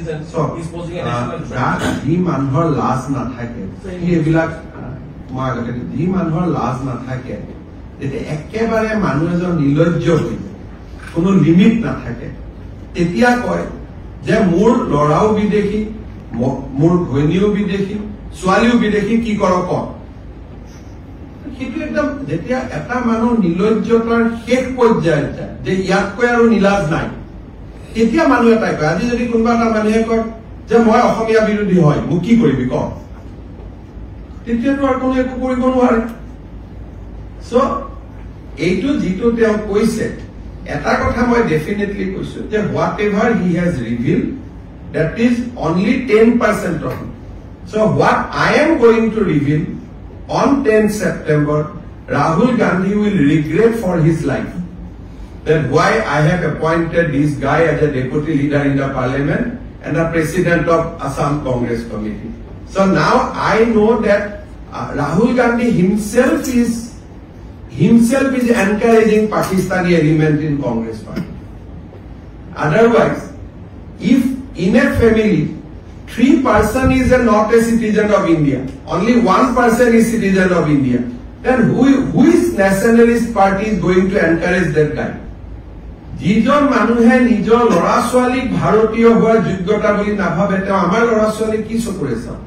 citizen. He's posing a national threat. He manhor last na thake. He ebilak ji manhor last na thake. Jete ekkebare manu ejon nilojjo hoy. Kono limit na thake. Etia koy je mur lorao bidekhi, mur bhoinio bidekhi, swaliu bidekhi ki koro ko. কিন্তু একদম যেতিয়া এটা মানুহ নিলজ্জতাৰ শেষ পৰ্যায়ত যায় যে ইয়াতকৈ আৰু নিলাজ নাই তেতিয়া মানুহ এটাই কয় আজি যদি কোনোবা এটা মানুহে কয় যে মই অসমীয়া বিৰোধী হয় মোক কি কৰিবি ক তেতিয়াতো আৰু কোনো একো কৰিব নোৱাৰে সো এইটো যিটো তেওঁ কৈছে এটা কথা মই ডেফিনেটলি কৈছো যে what ever he has reveal that is only 10% of it. So what I am going to reveal on 10th September, Rahul Gandhi will regret for his life that why I have appointed this guy as a deputy leader in the parliament and a president of Assam Congress Committee. So now I know that Rahul Gandhi himself is encouraging Pakistani element in Congress party. Otherwise, if in a family 3% is not a citizen of India, only 1% is citizen of India, then who is nationalist party is going to encourage that guy? যিজন মানুহে নিজৰ লৰা ছোৱালীক ভাৰতীয় হোৱাৰ যোগ্যতা বুলি নাভাবে তেওঁ আমাৰ লৰা ছোৱালী কি চকুৰে চায়